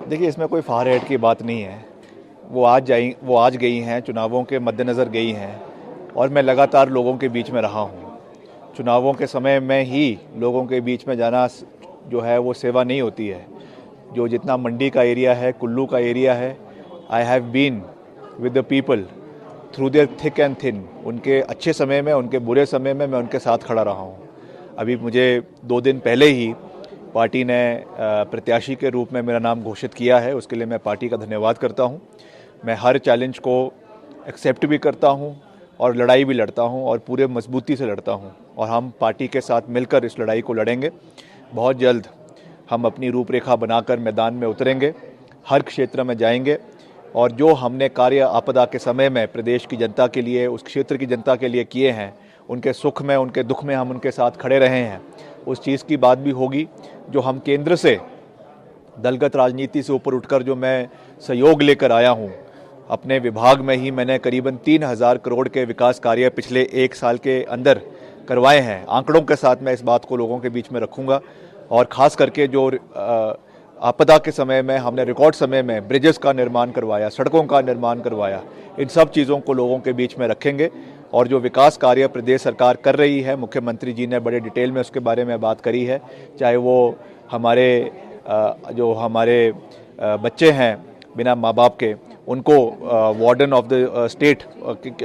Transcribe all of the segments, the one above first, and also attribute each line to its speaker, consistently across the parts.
Speaker 1: देखिए, इसमें कोई फार हेड की बात नहीं है। वो आज गई हैं, चुनावों के मद्देनज़र गई हैं और मैं लगातार लोगों के बीच में रहा हूँ। चुनावों के समय में ही लोगों के बीच में जाना जो है वो सेवा नहीं होती है। जो जितना मंडी का एरिया है, कुल्लू का एरिया है, I have been with the people through their thick and thin. उनके अच्छे समय में, उनके बुरे समय में मैं उनके साथ खड़ा रहा हूँ। अभी मुझे 2 दिन पहले ही पार्टी ने प्रत्याशी के रूप में मेरा नाम घोषित किया है। उसके लिए मैं पार्टी का धन्यवाद करता हूँ। मैं हर चैलेंज को एक्सेप्ट भी करता हूँ और लड़ाई भी लड़ता हूँ और पूरे मजबूती से लड़ता हूँ और हम पार्टी के साथ मिलकर इस लड़ाई को लड़ेंगे। बहुत जल्द हम अपनी रूपरेखा बनाकर मैदान में उतरेंगे, हर क्षेत्र में जाएंगे और जो हमने कार्य आपदा के समय में प्रदेश की जनता के लिए, उस क्षेत्र की जनता के लिए किए हैं, उनके सुख में, उनके दुख में हम उनके साथ खड़े रहे हैं, उस चीज़ की बात भी होगी। जो हम केंद्र से दलगत राजनीति से ऊपर उठकर जो मैं सहयोग लेकर आया हूँ, अपने विभाग में ही मैंने करीबन 3,000 करोड़ के विकास कार्य पिछले 1 साल के अंदर करवाए हैं। आंकड़ों के साथ मैं इस बात को लोगों के बीच में रखूँगा और ख़ास करके जो आपदा के समय में हमने रिकॉर्ड समय में ब्रिजेस का निर्माण करवाया, सड़कों का निर्माण करवाया, इन सब चीज़ों को लोगों के बीच में रखेंगे। और जो विकास कार्य प्रदेश सरकार कर रही है, मुख्यमंत्री जी ने बड़े डिटेल में उसके बारे में बात करी है। चाहे वो हमारे बच्चे हैं बिना माँ बाप के, उनको वार्डन ऑफ द स्टेट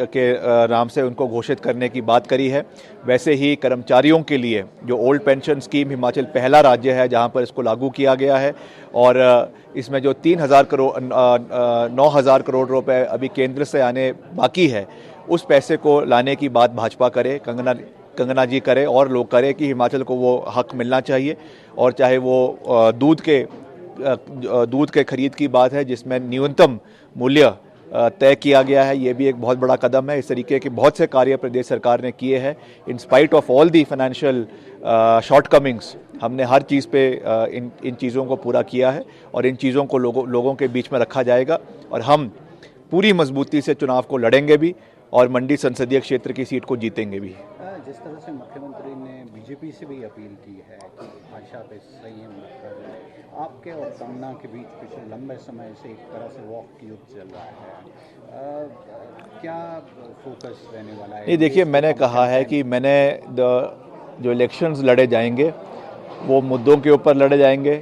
Speaker 1: के नाम से उनको घोषित करने की बात करी है। वैसे ही कर्मचारियों के लिए जो ओल्ड पेंशन स्कीम, हिमाचल पहला राज्य है जहां पर इसको लागू किया गया है और इसमें जो 9,000 करोड़ रुपए अभी केंद्र से आने बाकी है, उस पैसे को लाने की बात भाजपा करे, कंगना जी करे और लोग करें कि हिमाचल को वो हक मिलना चाहिए। और चाहे वो दूध के खरीद की बात है जिसमें न्यूनतम मूल्य तय किया गया है, ये भी एक बहुत बड़ा कदम है। इस तरीके के बहुत से कार्य प्रदेश सरकार ने किए हैं। In spite of all the financial shortcomings, हमने हर चीज़ पे इन चीज़ों को पूरा किया है और इन चीज़ों को लोगों के बीच में रखा जाएगा और हम पूरी मजबूती से चुनाव को लड़ेंगे भी और मंडी संसदीय क्षेत्र की सीट को जीतेंगे भी।
Speaker 2: जिस तरह से मुख्यमंत्री ने बीजेपी से भी अपील की है कि भाषा पे संयम रखें, आपके और कंगना के बीच पिछले लंबे समय से एक तरह से वॉक की युद्ध चल रहा है, क्या फोकस रहने वाला है?
Speaker 1: ये देखिए, मैंने कहा है कि जो इलेक्शंस लड़े जाएंगे वो मुद्दों के ऊपर लड़े जाएंगे,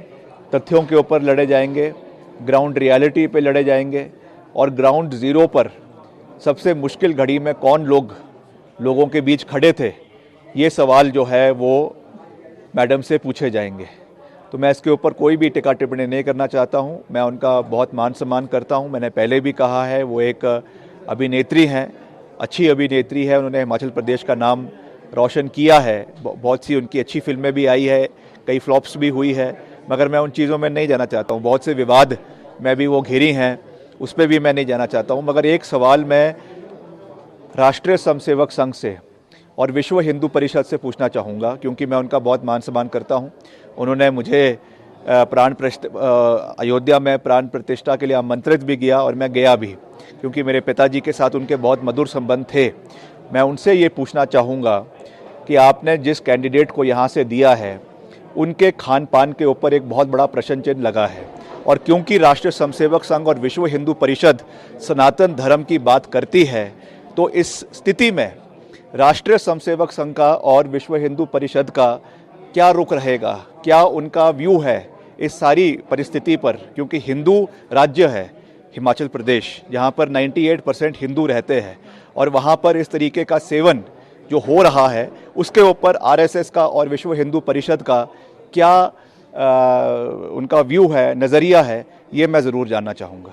Speaker 1: तथ्यों के ऊपर लड़े जाएंगे, ग्राउंड रियलिटी पे लड़े जाएंगे और ग्राउंड ज़ीरो पर सबसे मुश्किल घड़ी में कौन लोगों के बीच खड़े थे, ये सवाल जो है वो मैडम से पूछे जाएंगे। तो मैं इसके ऊपर कोई भी टिक्का टिप्पणी नहीं करना चाहता हूँ। मैं उनका बहुत मान सम्मान करता हूँ। मैंने पहले भी कहा है, वो एक अभिनेत्री हैं, अच्छी अभिनेत्री है, उन्होंने हिमाचल प्रदेश का नाम रोशन किया है। बहुत सी उनकी अच्छी फिल्में भी आई है, कई फ्लॉप्स भी हुई है, मगर मैं उन चीज़ों में नहीं जाना चाहता हूँ। बहुत से विवाद में भी वो घिरी हैं, उस पर भी मैं नहीं जाना चाहता हूँ। मगर एक सवाल मैं राष्ट्रीय स्वयंसेवक संघ से और विश्व हिंदू परिषद से पूछना चाहूँगा, क्योंकि मैं उनका बहुत मान सम्मान करता हूँ। उन्होंने मुझे अयोध्या में प्राण प्रतिष्ठा के लिए आमंत्रित भी किया और मैं गया भी, क्योंकि मेरे पिताजी के साथ उनके बहुत मधुर संबंध थे। मैं उनसे ये पूछना चाहूँगा कि आपने जिस कैंडिडेट को यहाँ से दिया है, उनके खान पान के ऊपर एक बहुत बड़ा प्रश्न चिन्ह लगा है और क्योंकि राष्ट्रीय स्वयंसेवक संघ और विश्व हिंदू परिषद सनातन धर्म की बात करती है, तो इस स्थिति में राष्ट्रीय स्वयंसेवक संघ का और विश्व हिंदू परिषद का क्या रुख रहेगा, क्या उनका व्यू है इस सारी परिस्थिति पर? क्योंकि हिंदू राज्य है हिमाचल प्रदेश, जहाँ पर 98% हिंदू रहते हैं और वहाँ पर इस तरीके का सेवन जो हो रहा है, उसके ऊपर आरएसएस का और विश्व हिंदू परिषद का क्या उनका व्यू है, नज़रिया है, ये मैं ज़रूर जानना चाहूँगा।